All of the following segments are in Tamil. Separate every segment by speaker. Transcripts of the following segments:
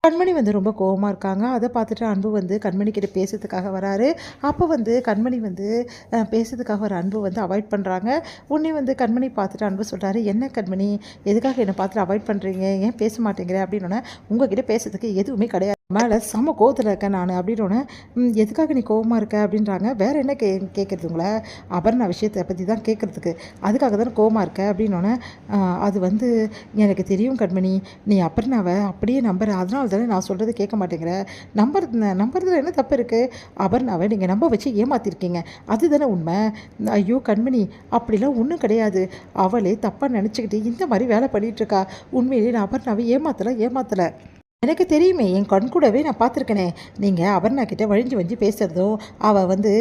Speaker 1: கண்மணி வந்து ரொம்ப கோவமா இருக்காங்க. அத பார்த்துட்டு அன்பு வந்து கண்மணி கிட்ட பேசுறதுக்காக வராரு. அப்போ வந்து கண்மணி வந்து பேசுறதுக்காக வர அன்பு வந்து அவாய்ட் பண்றாங்க. உடனே வந்து கண்மணி பார்த்துட்டு அன்பு சொல்றாரு, "என்ன கண்மணி, எதுக்காக என்ன பார்த்துட்டு அவாய்ட் பண்றீங்க? ஏன் பேச மாட்டேங்கிற?" அப்படின்னோனே, "உங்ககிட்ட பேசுறதுக்கு எதுவுமே கிடையாது. மேல செம கோவத்துல இருக்கேன் நானு." அப்படின்னோனே, எதுக்காக நீ கோவமா இருக்க?" அப்படின்றாங்க. "வேற என்ன கேட்கறது உங்கள? அபர்ணா விஷயத்த பத்தி தான் கேட்கறதுக்கு. அதுக்காக தானே கோவமா இருக்க?" அப்படின்னோனே, அது வந்து எனக்கு தெரியும் கண்மணி. நீ அபர்ணாவ அப்படியே நம்புற. அதனால தானே நான் சொல்றத கேட்க மாட்டேங்கிற. நம்புறதுல என்ன தப்பு இருக்கு? அபர்ணாவ நீங்க நம்ப வச்சு ஏமாத்திருக்கீங்க. அதுதானே உண்மை. ஐயோ கண்மணி, அப்படிலாம் ஒன்றும் கிடையாது. அவளே தப்பா நினச்சுக்கிட்டு இந்த மாரி வேலை பண்ணிட்டு இருக்கா. உண்மையிலேயே நான் அபர்ணாவ ஏமாத்தல. எனக்கு தெரியுமே, என் கண்கூடவே நான் பார்த்துருக்கேனே. நீங்க அபர்ணா கிட்ட வழிஞ்சு வழிஞ்சு பேசுறதும், அவ வந்து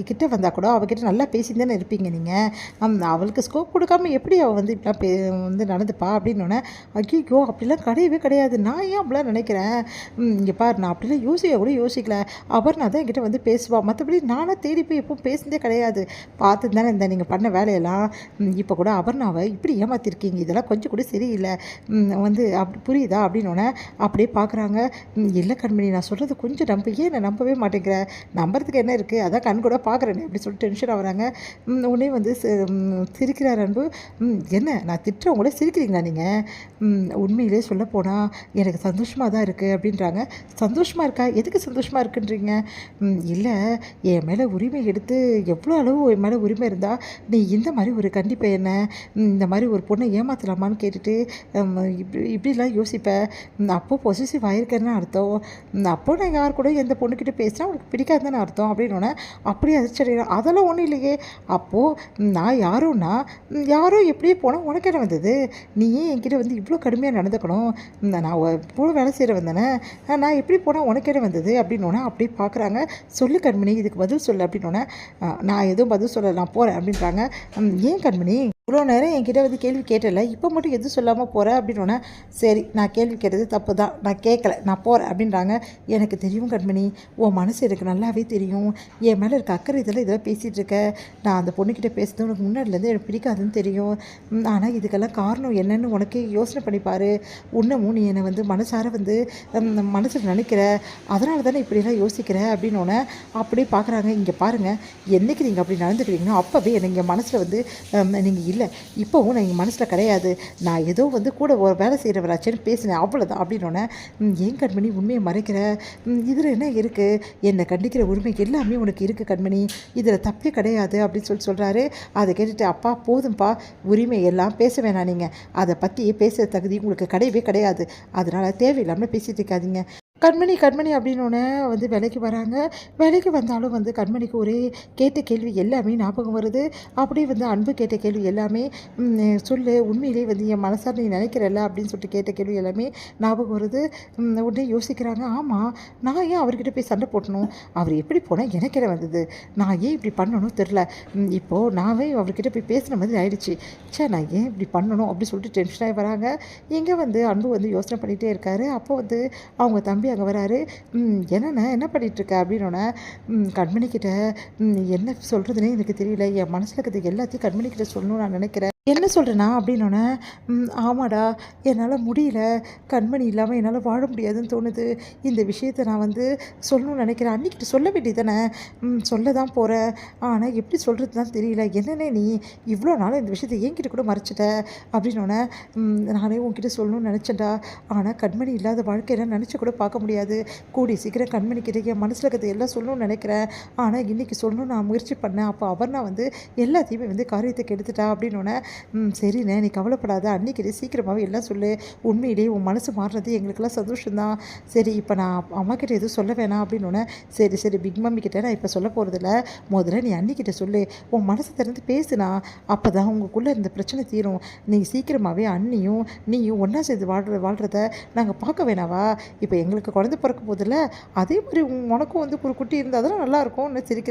Speaker 1: கிட்ட வந்தா கூட அவகிட்ட நல்லா பேசின்னு தானே இருப்பீங்க நீங்க. அவளுக்கு ஸ்கோப் கொடுக்காம எப்படி அவ வந்து இப்படிலாம் வந்து நடந்துப்பா அப்படின்னோடனே, ஐயையோ! அப்படிலாம் கிடையவே கிடையாது. நான் ஏன் அப்படிலாம் நினைக்கிறேன்? இங்கே பாரு, நான் அப்படிலாம் யோசிக்க கூட யோசிக்கல. அபர்ணா தான் என்கிட்ட வந்து பேசுவா. மற்றபடி நானா தேடி போய் எப்பவும் பேசினதே கிடையாது. பார்த்துட்டு தானே இருந்தேன் நீங்க பண்ண வேலையெல்லாம். இப்போ கூட அபர்ணாவ இப்படி ஏமாத்திருக்கீங்க. இதெல்லாம் கொஞ்சம் கூட சரியில்ல. வந்து அப்படி புரியுதா? அப்படின்னோடனே அப்படியே பார்க்குறாங்க. "இல்ல கண்மணி, நான் சொல்கிறது கொஞ்சம் நம்பு. ஏன் என்ன நம்பவே மாட்டேங்கிற? நம்புறதுக்கு என்ன இருக்குது? அதான் கண் கூட பார்க்குறேனே." அப்படி சொல்லிட்டு டென்ஷன் ஆகுறாங்க. உடனே வந்து சிரிக்கிறார் அன்பு. "என்ன நான் திட்டுறவங்கள சிரிக்கிறீங்களா நீங்கள்? உண்மையிலே சொல்லப்போனா எனக்கு சந்தோஷமாக தான் இருக்குது." அப்படின்றாங்க. "சந்தோஷமாக இருக்கா? எதுக்கு சந்தோஷமாக இருக்குன்றீங்க?" "இல்ல, என் மேலே உரிமை எடுத்து எவ்வளோ அளவு என் மேலே உரிமை இருந்தால் நீ இந்த மாதிரி ஒரு கண்டிப்பை என்ன இந்த மாதிரி ஒரு பொண்ணை ஏமாற்றலாமான்னு கேட்டுட்டு இப்படிலாம் யோசிப்ப. அப்போ பொசசிவ் ஆயிருக்கேன்னு அர்த்தம். அப்போ நான் யார் கூட எந்த பொண்ணுக்கிட்ட பேசினா உனக்கு பிடிக்காதுன்னு அர்த்தம்." அப்படின்னோடனே அப்படியே அதிர்ச்சி அடைகிறேன். "அதெல்லாம் ஒன்றும் இல்லையே. அப்போது நான் யாரோன்னா யாரோ எப்படியே போனால் உனக்கு என்ன வந்தது? நீ ஏன் என்கிட்ட வந்து இவ்வளோ கடுமையாக நடந்துக்கணும்? நான் கூட வேலை செய்கிறவன் தானே. நான் எப்படி போனால் உனக்கு என்ன வந்தது?" அப்படின்னோடனே அப்படியே பார்க்குறாங்க. "சொல்லு கண்மணி, இதுக்கு பதில் சொல்லு." அப்படின்னோடனே, "நான் எதுவும் பதில் சொல்லலை, நான் போகிறேன்." அப்படின்றாங்க. "ஏன் கண்மணி, இவ்வளோ நேரம் என்கிட்ட வந்து கேள்வி கேட்டல, இப்போ மட்டும் எதுவும் சொல்லாமல் போகிற?" அப்படின்னோடனே, "சரி, நான் கேள்வி கேட்டது தப்பு தான், நான் கேட்கல, நான் போகிறேன்." அப்படின்றாங்க. "எனக்கு தெரியும் கண்மணி, உன் மனசு எனக்கு நல்லாவே தெரியும். என் மேலே இருக்க அக்கறை இதெல்லாம் பேசிகிட்டு இருக்க. நான் அந்த பொண்ணுக்கிட்ட பேசுறது உனக்கு முன்னாடிலேருந்து எனக்கு பிடிக்காதுன்னு தெரியும். ஆனால் இதுக்கெல்லாம் காரணம் என்னன்னு உனக்கே யோசனை பண்ணிப்பார். இன்னமும் நீ என்னை வந்து மனசார வந்து மனசில் நினைக்கிற. அதனால தானே இப்படிலாம் யோசிக்கிற." அப்படின்னோடனே அப்படியே பார்க்குறாங்க. "இங்கே பாருங்கள், என்றைக்கு நீங்கள் அப்படி நடந்துக்கிறீங்களோ அப்போவே எனக்கு எங்கள் மனசில் வந்து நீங்கள் இல்லை, இப்போவும் நான் எங்கள் மனசில் கிடையாது. நான் ஏதோ வந்து கூட ஒரு வேலை செய்கிறவராச்சேன்னு பேசினேன், அவ்வளோதான்." அப்படின்னோடனே, "ஏன் கண்மணி உண்மையை மறைக்கிற? இதில் என்ன இருக்குது? என்னை கண்டிக்கிற உரிமை எல்லாமே உனக்கு இருக்குது கண்மணி. இதில் தப்பே கிடையாது." அப்படின்னு சொல்கிறாரு. அதை கேட்டுட்டு, "அப்பா போதும்ப்பா, உரிமை எல்லாம் பேச வேணாம். நீங்கள் அதை பற்றியே பேசுகிற தகுதி உங்களுக்கு கிடையவே கிடையாது. அதனால் தேவையில்லாமல் பேசிகிட்டு இருக்காதீங்க." கண்மணி கண்மணி அப்படின்னோடனே வந்து வேலைக்கு வராங்க. வேலைக்கு வந்தாலும் வந்து கண்மணிக்கு ஒரே கேட்ட கேள்வி எல்லாமே ஞாபகம் வருது. அப்படியே வந்து அன்பு கேட்ட கேள்வி எல்லாமே, "சொல்லு, உண்மையிலே வந்து என் மனசார நீ நினைக்கிறல்ல?" அப்படின்னு சொல்லிட்டு கேட்ட கேள்வி எல்லாமே ஞாபகம் வருது. உடனே யோசிக்கிறாங்க. "ஆமாம், நான் ஏன் அவர்கிட்ட போய் சண்டை போட்டணும்? அவர் எப்படி போனால் எனக்கு என்ன வந்தது? நான் ஏன் இப்படி பண்ணணும் தெரில. இப்போது நானே அவர்கிட்ட போய் பேசுன மாதிரி ஆயிடுச்சு. ச்சே, நான் ஏன் இப்படி பண்ணணும்?" அப்படி சொல்லிட்டு டென்ஷனாகி வராங்க. இங்கே வந்து அன்பு வந்து யோசனை பண்ணிகிட்டே இருக்காரு. அப்போ வந்து அவங்க தம்பி அங்கே வராரு. "என்னண்ணே, என்ன பண்ணிகிட்ருக்க?" அப்படின்னோடனே, கண்மணிக்கிட்ட என்ன சொல்கிறதுனே எனக்கு தெரியல. என் மனசில் இருக்கிறது எல்லாத்தையும் கண்மணிக்கிட்ட சொல்லணும்னு நான் நினைக்கிறேன்." "என்ன சொல்கிறேன்னா?" அப்படின்னோடனே, ஆமாடா, என்னால் முடியல. கண்மணி இல்லாமல் என்னால் வாழ முடியாதுன்னு தோணுது. இந்த விஷயத்தை நான் வந்து சொல்லணும்னு நினைக்கிறேன். அன்னிக்கிட்ட சொல்ல வேண்டியதானே? சொல்ல தான் போகிறேன். ஆனால் எப்படி சொல்கிறது தான் தெரியல. என்னண்ணே நீ இவ்வளோ நாள் இந்த விஷயத்தை என்கிட்ட கூட மறைச்சிட்ட." அப்படின்னோடனே, "நானே உன்கிட்ட சொல்லணும்னு நினச்சேன்டா. ஆனால் கண்மணி இல்லாத வாழ்க்கையெல்லாம் நினச்சி கூட பார்க்க முடியாது. கூடிய சீக்கிரம் கண்மணிக்கிட்ட என் மனசில் இருக்கிறது எல்லாம் சொல்லணும்னு நினைக்கிறேன். ஆனால் இன்றைக்கி சொல்லணும்னு நான் முயற்சி பண்ணேன். அப்போ அபர்ணா வந்து எல்லாத்தையுமே வந்து காரியத்தை கெடுத்துட்டா." அப்படின்னோடனே, சரிண்ணே, நீ கவலைப்படாத. அன்றைக்கி சீக்கிரமாகவே எல்லாம் சொல்லு. உண்மையிலேயே உன் மனசு மாறுறது எங்களுக்கெல்லாம் சந்தோஷம்தான். சரி, இப்போ நான் அம்மாக்கிட்ட எதுவும் சொல்ல வேணாம்." அப்படின்னோடனே, சரி பிக் மம்மி கிட்ட நான் இப்போ சொல்ல போகிறதில்ல. முதல்ல நீ அன்னிக்கிட்ட சொல்லு. உன் மனசை திறந்து பேசுனா. அப்போ தான் உங்களுக்குள்ளே இந்த பிரச்சனை தீரும். நீ சீக்கிரமாகவே அண்ணியும் நீயும் ஒன்றா சேர்ந்து வாழ்கிறத நாங்கள் பார்க்க வேணாவா? இப்போ எங்களுக்கு குழந்தை பிறக்க போதில்ல, அதே மாதிரி உனக்கும் வந்து ஒரு குட்டி இருந்தால் தானே நல்லாயிருக்கும்னு சிரிக்க